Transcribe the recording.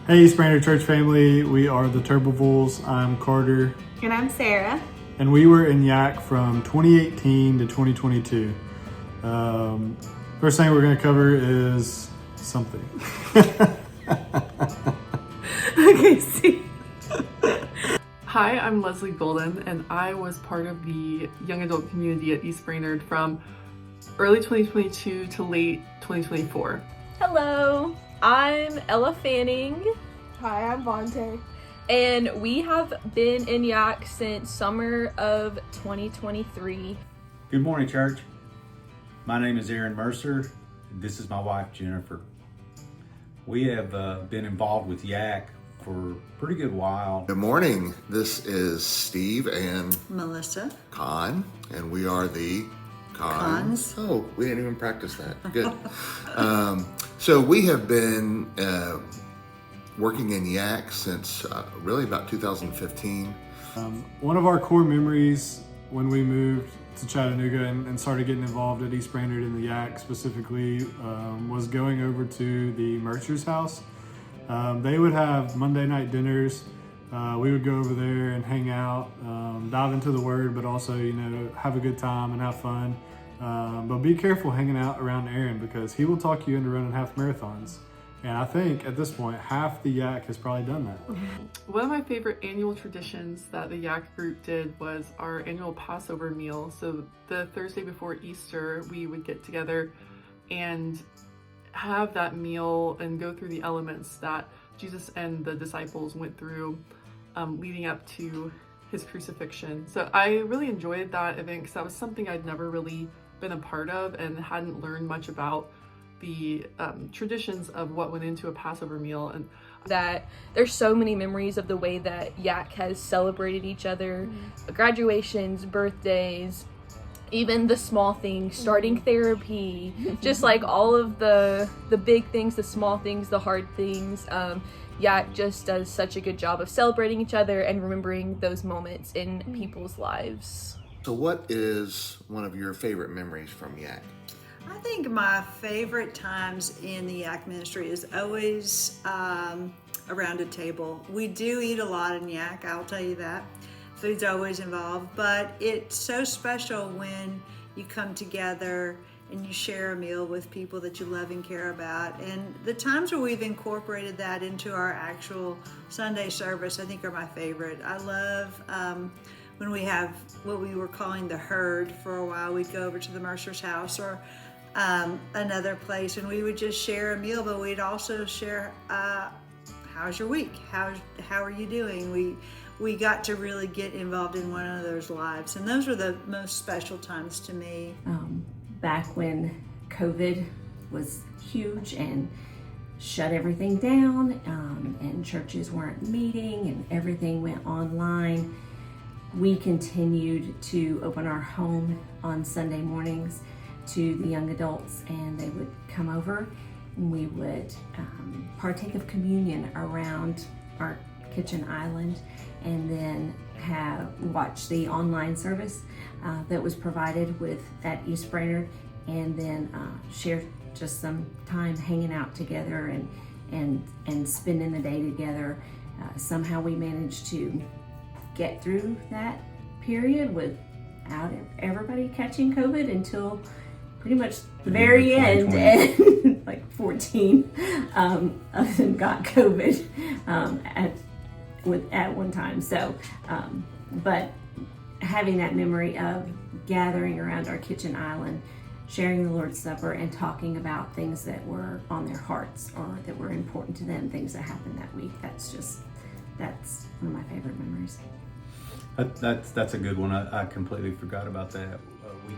Hey, Sprainer Church family, we are the Turbovols. I'm Carter. And I'm Sarah. And we were in YAC from 2018 to 2022. First thing we're going to cover is something. Okay, see. Hi, I'm Leslie Golden, and I was part of the young adult community at East Brainerd from early 2022 to late 2024. Hello, I'm Ella Fanning. Hi, I'm Vontae. And we have been in YAC since summer of 2023. Good morning, church. My name is Aaron Mercer. This is my wife, Jennifer. We have been involved with YAC for a pretty good while. Good morning. This is Steve and Melissa. Con, and we are the Cons. Oh, we didn't even practice that. Good. So we have been working in YAC since really about 2015. One of our core memories when we moved to Chattanooga and started getting involved at East Brainerd in the YAC specifically was going over to the Mercer's house. They would have Monday night dinners. We would go over there and hang out, dive into the word, but also, have a good time and have fun. But be careful hanging out around Aaron because he will talk you into running half marathons. And I think at this point, half the YAC has probably done that. One of my favorite annual traditions that the YAC group did was our annual Passover meal. So the Thursday before Easter, we would get together and have that meal and go through the elements that Jesus and the disciples went through leading up to his crucifixion. So I really enjoyed that event because that was something I'd never really been a part of and hadn't learned much about the traditions of what went into a Passover meal. And that there's so many memories of the way that YAC has celebrated each other, graduations, birthdays, even the small things, starting therapy, just like all of the big things, the small things, the hard things. YAC just does such a good job of celebrating each other and remembering those moments in people's lives. So what is one of your favorite memories from YAC? I think my favorite times in the YAC ministry is always around a table. We do eat a lot in YAC, I'll tell you that. Food's always involved, but it's so special when you come together and you share a meal with people that you love and care about. And the times where we've incorporated that into our actual Sunday service, I think are my favorite. I love when we have what we were calling the herd for a while. We'd go over to the Mercer's house or another place and we would just share a meal, but we'd also share how's your week? How are you doing? We got to really get involved in one another's lives, and those were the most special times to me. Back when COVID was huge and shut everything down, and churches weren't meeting and everything went online, we continued to open our home on Sunday mornings to the young adults, and they would come over and we would partake of communion around our kitchen island, and then watch the online service that was provided at East Brainerd, and then share just some time hanging out together and spending the day together. Somehow we managed to get through that period without everybody catching COVID until pretty much the very end, and like 14 of them got COVID at one time. So, but having that memory of gathering around our kitchen island, sharing the Lord's Supper, and talking about things that were on their hearts or that were important to them, things that happened that week. That's one of my favorite memories. That's a good one. I completely forgot about that week.